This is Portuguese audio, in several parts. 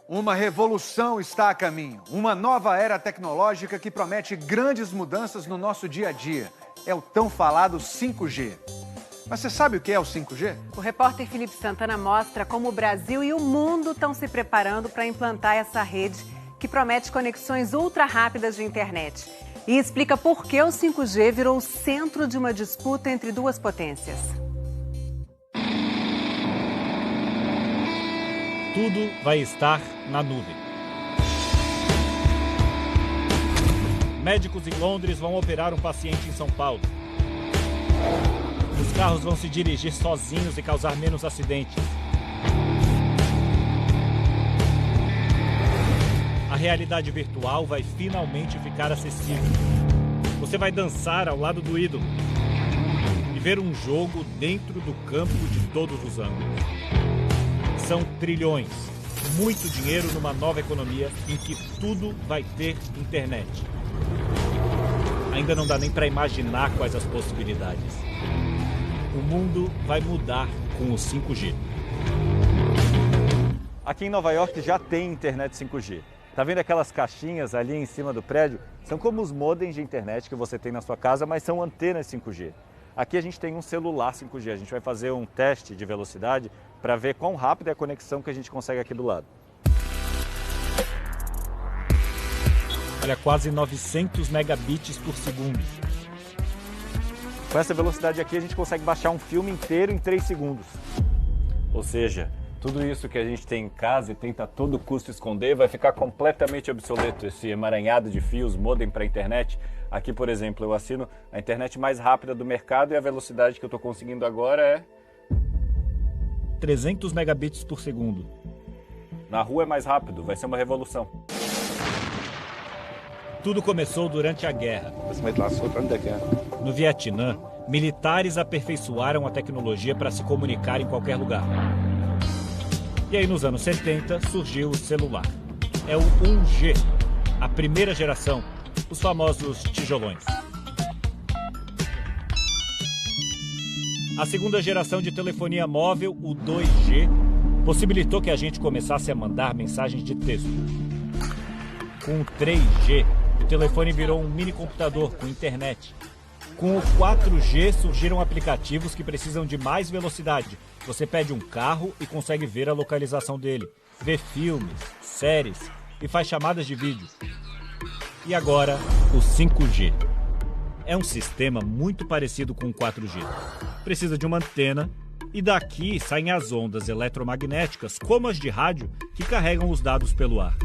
Uma revolução está a caminho. Uma nova era tecnológica que promete grandes mudanças no nosso dia a dia. É o tão falado 5G. Mas você sabe o que é o 5G? O repórter Felipe Santana mostra como o Brasil e o mundo estão se preparando para implantar essa rede que promete conexões ultra rápidas de internet. E explica por que o 5G virou o centro de uma disputa entre duas potências. Tudo vai estar na nuvem. Médicos em Londres vão operar um paciente em São Paulo. Os carros vão se dirigir sozinhos e causar menos acidentes. A realidade virtual vai finalmente ficar acessível. Você vai dançar ao lado do ídolo e ver um jogo dentro do campo de todos os ângulos. São trilhões, muito dinheiro numa nova economia em que tudo vai ter internet. Ainda não dá nem para imaginar quais as possibilidades. O mundo vai mudar com o 5G. Aqui em Nova York já tem internet 5G. Tá vendo aquelas caixinhas ali em cima do prédio? São como os modems de internet que você tem na sua casa, mas são antenas 5G. Aqui a gente tem um celular 5G. A gente vai fazer um teste de velocidade para ver quão rápida é a conexão que a gente consegue aqui do lado. Olha, quase 900 megabits por segundo. Com essa velocidade aqui a gente consegue baixar um filme inteiro em 3 segundos. Ou seja, tudo isso que a gente tem em casa e tenta a todo custo esconder vai ficar completamente obsoleto. Esse emaranhado de fios, modem para a internet. Aqui, por exemplo, eu assino a internet mais rápida do mercado e a velocidade que eu estou conseguindo agora é 300 megabits por segundo. Na rua é mais rápido, vai ser uma revolução. Tudo começou durante a guerra. No Vietnã, militares aperfeiçoaram a tecnologia para se comunicar em qualquer lugar. E aí, nos anos 70, surgiu o celular. É o 1G, a primeira geração, os famosos tijolões. A segunda geração de telefonia móvel, o 2G, possibilitou que a gente começasse a mandar mensagens de texto. Com o 3G, o telefone virou um mini computador com internet. Com o 4G surgiram aplicativos que precisam de mais velocidade. Você pede um carro e consegue ver a localização dele, vê filmes, séries e faz chamadas de vídeo. E agora, o 5G. É um sistema muito parecido com o 4G. Precisa de uma antena e daqui saem as ondas eletromagnéticas, como as de rádio, que carregam os dados pelo ar.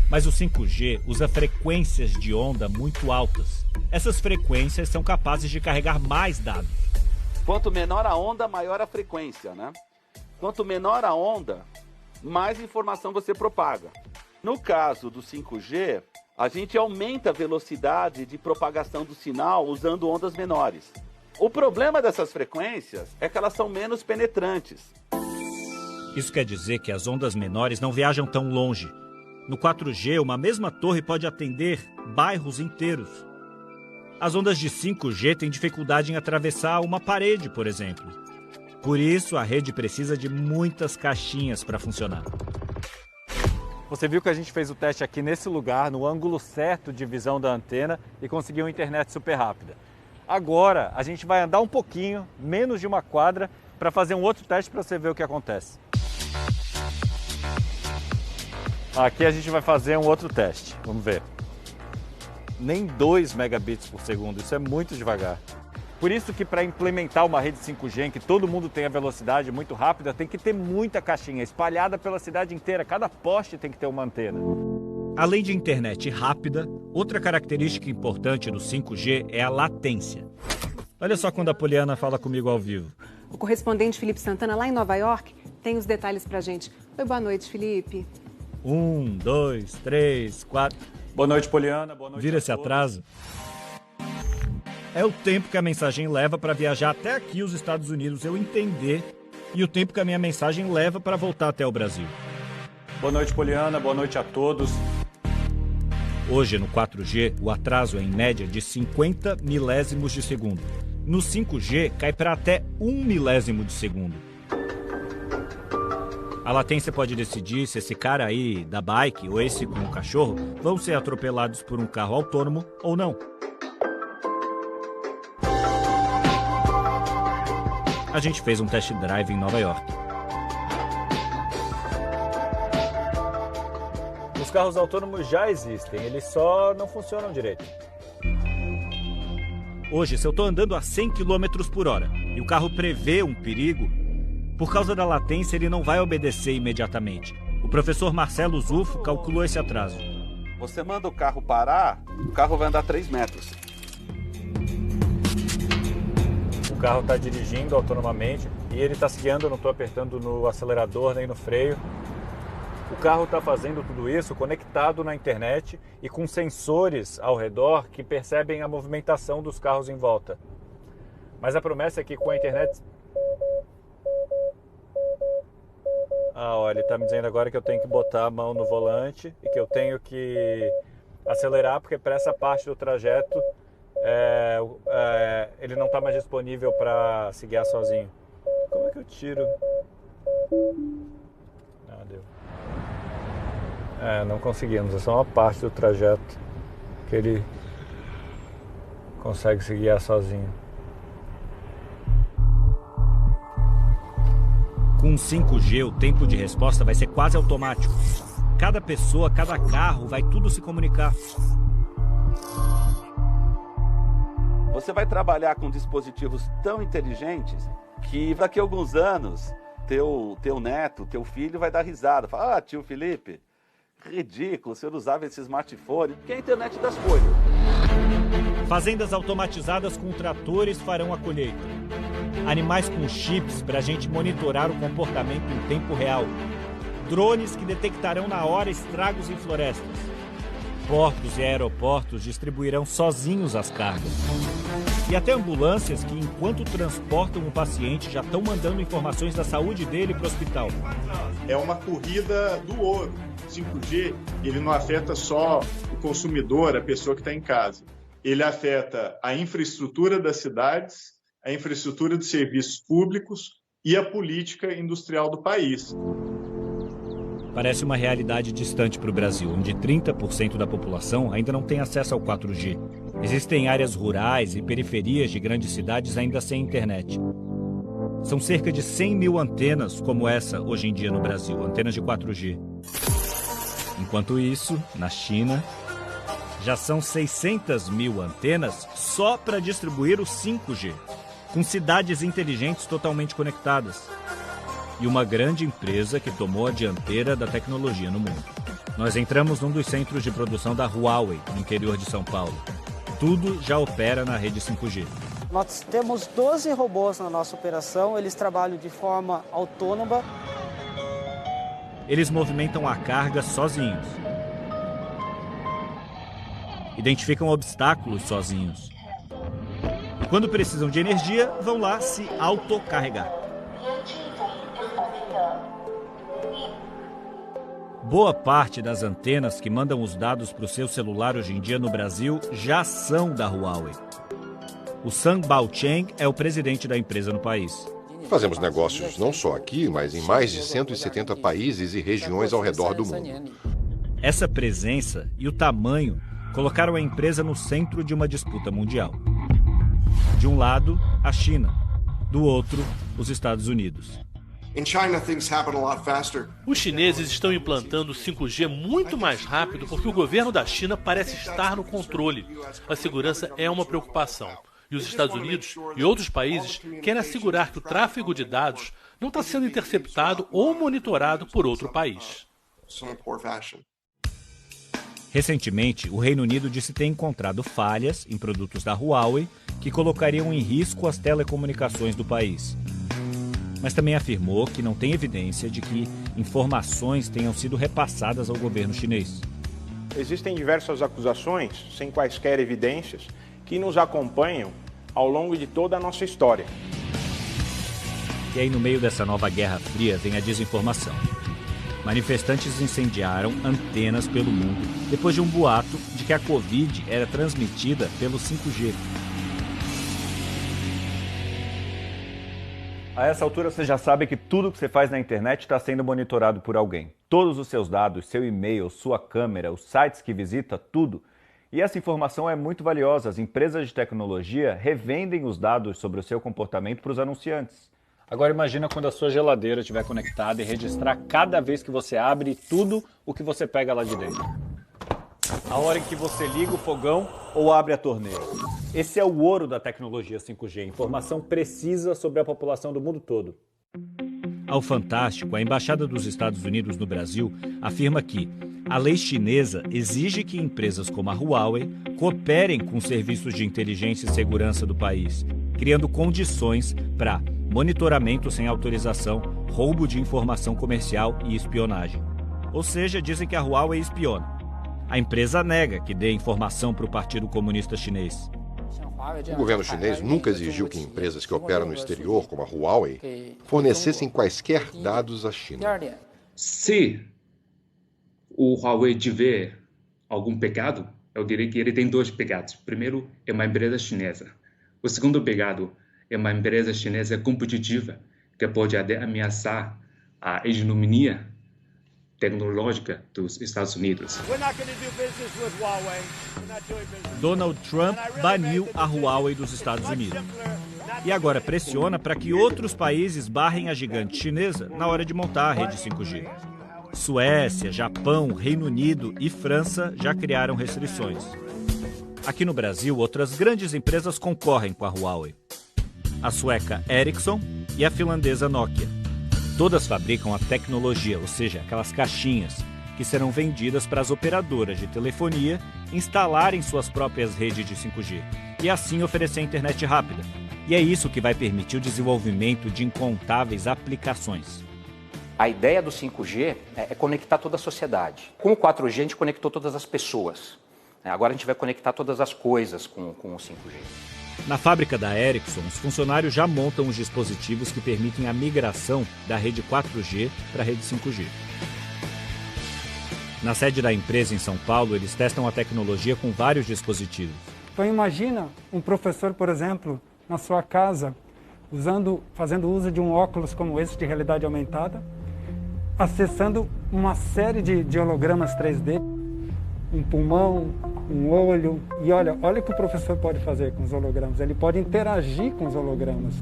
Mas o 5G usa frequências de onda muito altas. Essas frequências são capazes de carregar mais dados. Quanto menor a onda, maior a frequência, né? Quanto menor a onda, mais informação você propaga. No caso do 5G, a gente aumenta a velocidade de propagação do sinal usando ondas menores. O problema dessas frequências é que elas são menos penetrantes. Isso quer dizer que as ondas menores não viajam tão longe. No 4G, uma mesma torre pode atender bairros inteiros. As ondas de 5G têm dificuldade em atravessar uma parede, por exemplo. Por isso, a rede precisa de muitas caixinhas para funcionar. Você viu que a gente fez o teste aqui nesse lugar, no ângulo certo de visão da antena e conseguiu uma internet super rápida. Agora, a gente vai andar um pouquinho, menos de uma quadra, para fazer um outro teste para você ver o que acontece. Aqui a gente vai fazer um outro teste, vamos ver. Nem 2 megabits por segundo, isso é muito devagar. Por isso que para implementar uma rede 5G em que todo mundo tenha velocidade muito rápida, tem que ter muita caixinha espalhada pela cidade inteira. Cada poste tem que ter uma antena. Além de internet rápida, outra característica importante do 5G é a latência. Olha só quando a Poliana fala comigo ao vivo. O correspondente Felipe Santana, lá em Nova York, tem os detalhes pra gente. Oi, boa noite, Felipe. 1, 2, 3, 4... Boa noite, Poliana. Boa noite. Vira esse atraso. É o tempo que a mensagem leva para viajar até aqui os Estados Unidos, eu entender, e o tempo que a minha mensagem leva para voltar até o Brasil. Boa noite, Poliana. Boa noite a todos. Hoje, no 4G, o atraso é em média de 50 milésimos de segundo. No 5G, cai para até 1 milésimo de segundo. A latência pode decidir se esse cara aí da bike ou esse com o cachorro vão ser atropelados por um carro autônomo ou não. A gente fez um test drive em Nova York. Os carros autônomos já existem, eles só não funcionam direito. Hoje, se eu estou andando a 100 km por hora e o carro prevê um perigo, por causa da latência ele não vai obedecer imediatamente. O professor Marcelo Zufo calculou esse atraso. Você manda o carro parar, o carro vai andar 3 metros. O carro está dirigindo autonomamente e ele está se guiando, eu não estou apertando no acelerador nem no freio. O carro está fazendo tudo isso conectado na internet e com sensores ao redor que percebem a movimentação dos carros em volta. Mas a promessa é que com a internet... Olha, ele está me dizendo agora que eu tenho que botar a mão no volante e que eu tenho que acelerar, porque para essa parte do trajeto ele não está mais disponível para se guiar sozinho. Como é que eu tiro? Deu. Não conseguimos, é só uma parte do trajeto que ele consegue se guiar sozinho. Com 5G, o tempo de resposta vai ser quase automático. Cada pessoa, cada carro, vai tudo se comunicar. Você vai trabalhar com dispositivos tão inteligentes que daqui a alguns anos teu neto, teu filho vai dar risada. Fala, tio Felipe, ridículo, o senhor usava esse smartphone, porque é a internet das coisas. Fazendas automatizadas com tratores farão a colheita. Animais com chips para a gente monitorar o comportamento em tempo real. Drones que detectarão na hora estragos em florestas. Portos e aeroportos distribuirão sozinhos as cargas. E até ambulâncias que, enquanto transportam o paciente, já estão mandando informações da saúde dele para o hospital. É uma corrida do ouro. 5G, ele não afeta só o consumidor, a pessoa que está em casa. Ele afeta a infraestrutura das cidades, a infraestrutura de serviços públicos e a política industrial do país. Parece uma realidade distante para o Brasil, onde 30% da população ainda não tem acesso ao 4G. Existem áreas rurais e periferias de grandes cidades ainda sem internet. São cerca de 100 mil antenas como essa hoje em dia no Brasil, antenas de 4G. Enquanto isso, na China, já são 600 mil antenas só para distribuir o 5G, com cidades inteligentes totalmente conectadas. E uma grande empresa que tomou a dianteira da tecnologia no mundo. Nós entramos num dos centros de produção da Huawei, no interior de São Paulo. Tudo já opera na rede 5G. Nós temos 12 robôs na nossa operação, eles trabalham de forma autônoma. Eles movimentam a carga sozinhos. Identificam obstáculos sozinhos. E quando precisam de energia, vão lá se autocarregar. Boa parte das antenas que mandam os dados para o seu celular hoje em dia no Brasil já são da Huawei. O Sun Baocheng é o presidente da empresa no país. Fazemos negócios não só aqui, mas em mais de 170 países e regiões ao redor do mundo. Essa presença e o tamanho colocaram a empresa no centro de uma disputa mundial. De um lado, a China. Do outro, os Estados Unidos. Os chineses estão implantando 5G muito mais rápido porque o governo da China parece estar no controle. A segurança é uma preocupação. E os Estados Unidos e outros países querem assegurar que o tráfego de dados não está sendo interceptado ou monitorado por outro país. Recentemente, o Reino Unido disse ter encontrado falhas em produtos da Huawei que colocariam em risco as telecomunicações do país. Mas também afirmou que não tem evidência de que informações tenham sido repassadas ao governo chinês. Existem diversas acusações, sem quaisquer evidências, que nos acompanham ao longo de toda a nossa história. E aí, no meio dessa nova Guerra Fria, vem a desinformação. Manifestantes incendiaram antenas pelo mundo depois de um boato de que a Covid era transmitida pelo 5G. A essa altura você já sabe que tudo que você faz na internet está sendo monitorado por alguém. Todos os seus dados, seu e-mail, sua câmera, os sites que visita, tudo. E essa informação é muito valiosa. As empresas de tecnologia revendem os dados sobre o seu comportamento para os anunciantes. Agora imagina quando a sua geladeira estiver conectada e registrar cada vez que você abre tudo o que você pega lá de dentro. A hora em que você liga o fogão ou abre a torneira. Esse é o ouro da tecnologia 5G, informação precisa sobre a população do mundo todo. Ao Fantástico, a Embaixada dos Estados Unidos no Brasil afirma que a lei chinesa exige que empresas como a Huawei cooperem com serviços de inteligência e segurança do país, criando condições para monitoramento sem autorização, roubo de informação comercial e espionagem. Ou seja, dizem que a Huawei espiona. A empresa nega que dê informação para o Partido Comunista Chinês. O governo chinês nunca exigiu que empresas que operam no exterior, como a Huawei, fornecessem quaisquer dados à China. Se o Huawei tiver algum pecado, eu diria que ele tem dois pecados. Primeiro, é uma empresa chinesa. O segundo pecado é uma empresa chinesa competitiva que pode até ameaçar a hegemonia tecnológica dos Estados Unidos. Donald Trump baniu a Huawei dos Estados Unidos. E agora pressiona para que outros países barrem a gigante chinesa na hora de montar a rede 5G. Suécia, Japão, Reino Unido e França já criaram restrições. Aqui no Brasil, outras grandes empresas concorrem com a Huawei. A sueca Ericsson e a finlandesa Nokia. Todas fabricam a tecnologia, ou seja, aquelas caixinhas, que serão vendidas para as operadoras de telefonia instalarem suas próprias redes de 5G e assim oferecer internet rápida. E é isso que vai permitir o desenvolvimento de incontáveis aplicações. A ideia do 5G é conectar toda a sociedade. Com o 4G a gente conectou todas as pessoas. Agora a gente vai conectar todas as coisas com o 5G. Na fábrica da Ericsson, os funcionários já montam os dispositivos que permitem a migração da rede 4G para a rede 5G. Na sede da empresa em São Paulo, eles testam a tecnologia com vários dispositivos. Então imagina um professor, por exemplo, na sua casa, fazendo uso de um óculos como esse de realidade aumentada, acessando uma série de hologramas 3D, um pulmão, um olho. E olha o que o professor pode fazer com os hologramas. Ele pode interagir com os hologramas.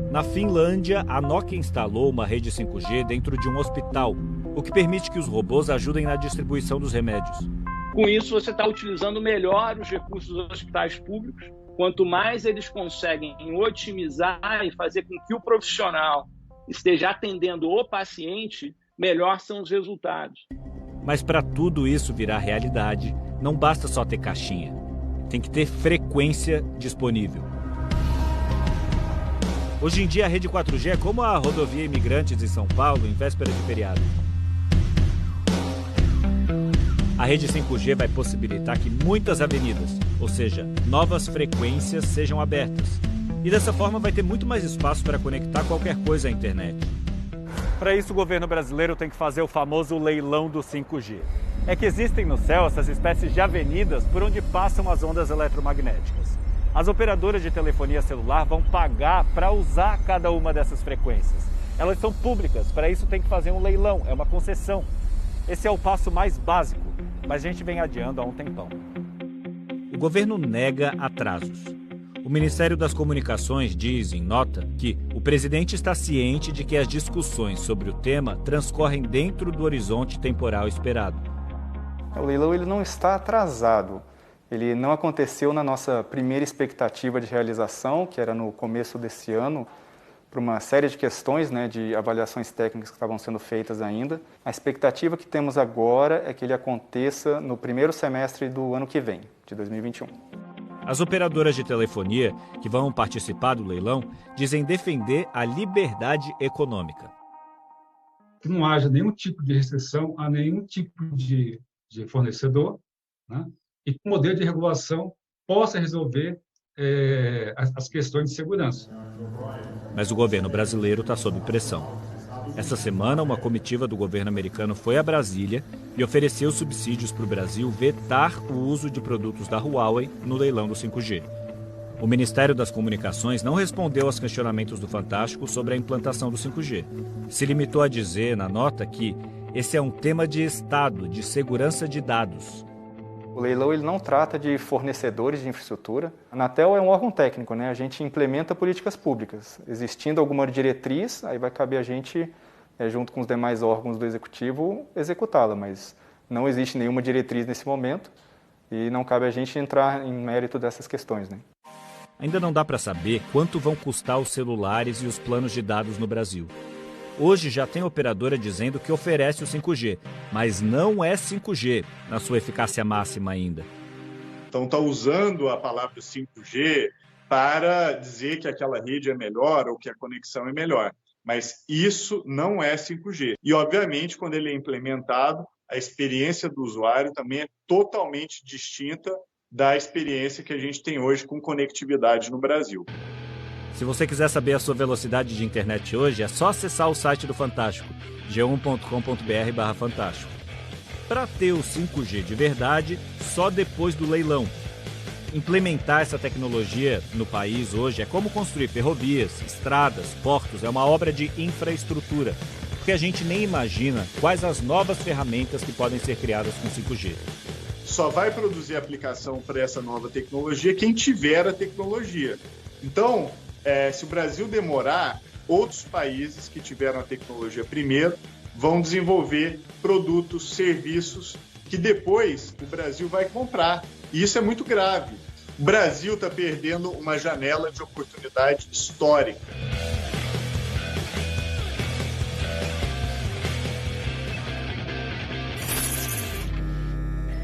Na Finlândia, a Nokia instalou uma rede 5G dentro de um hospital, o que permite que os robôs ajudem na distribuição dos remédios. Com isso, você está utilizando melhor os recursos dos hospitais públicos. Quanto mais eles conseguem otimizar e fazer com que o profissional esteja atendendo o paciente, melhor são os resultados. Mas para tudo isso virar realidade, não basta só ter caixinha. Tem que ter frequência disponível. Hoje em dia a rede 4G é como a rodovia Imigrantes em São Paulo em véspera de feriado. A rede 5G vai possibilitar que muitas avenidas, ou seja, novas frequências, sejam abertas. E dessa forma vai ter muito mais espaço para conectar qualquer coisa à internet. Para isso, o governo brasileiro tem que fazer o famoso leilão do 5G. É que existem no céu essas espécies de avenidas por onde passam as ondas eletromagnéticas. As operadoras de telefonia celular vão pagar para usar cada uma dessas frequências. Elas são públicas, para isso tem que fazer um leilão, é uma concessão. Esse é o passo mais básico, mas a gente vem adiando há um tempão. O governo nega atrasos. O Ministério das Comunicações diz em nota que o presidente está ciente de que as discussões sobre o tema transcorrem dentro do horizonte temporal esperado. O leilão ele não está atrasado. Ele não aconteceu na nossa primeira expectativa de realização, que era no começo desse ano, por uma série de questões, de avaliações técnicas que estavam sendo feitas ainda. A expectativa que temos agora é que ele aconteça no primeiro semestre do ano que vem, de 2021. As operadoras de telefonia que vão participar do leilão dizem defender a liberdade econômica. Que não haja nenhum tipo de restrição a nenhum tipo de fornecedor, e que o modelo de regulação possa resolver as questões de segurança. Mas o governo brasileiro está sob pressão. Essa semana, uma comitiva do governo americano foi a Brasília e ofereceu subsídios para o Brasil vetar o uso de produtos da Huawei no leilão do 5G. O Ministério das Comunicações não respondeu aos questionamentos do Fantástico sobre a implantação do 5G. Se limitou a dizer na nota que esse é um tema de Estado, de segurança de dados. O leilão ele não trata de fornecedores de infraestrutura. A Anatel é um órgão técnico, né? A gente implementa políticas públicas. Existindo alguma diretriz, aí vai caber a gente, junto com os demais órgãos do Executivo, executá-la. Mas não existe nenhuma diretriz nesse momento e não cabe a gente entrar em mérito dessas questões, né? Ainda não dá para saber quanto vão custar os celulares e os planos de dados no Brasil. Hoje já tem operadora dizendo que oferece o 5G, mas não é 5G na sua eficácia máxima ainda. Então está usando a palavra 5G para dizer que aquela rede é melhor ou que a conexão é melhor. Mas isso não é 5G. E, obviamente, quando ele é implementado, a experiência do usuário também é totalmente distinta da experiência que a gente tem hoje com conectividade no Brasil. Se você quiser saber a sua velocidade de internet hoje, é só acessar o site do Fantástico, g1.com.br/fantástico. Para ter o 5G de verdade, só depois do leilão. Implementar essa tecnologia no país hoje é como construir ferrovias, estradas, portos, é uma obra de infraestrutura, porque a gente nem imagina quais as novas ferramentas que podem ser criadas com 5G. Só vai produzir aplicação para essa nova tecnologia quem tiver a tecnologia. Então, se o Brasil demorar, outros países que tiveram a tecnologia primeiro vão desenvolver produtos, serviços que depois o Brasil vai comprar. E isso é muito grave. O Brasil está perdendo uma janela de oportunidade histórica.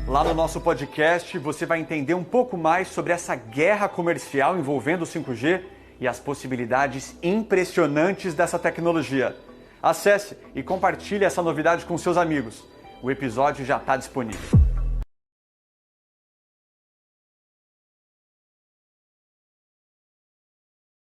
Lá no nosso podcast, você vai entender um pouco mais sobre essa guerra comercial envolvendo o 5G e as possibilidades impressionantes dessa tecnologia. Acesse e compartilhe essa novidade com seus amigos. O episódio já está disponível.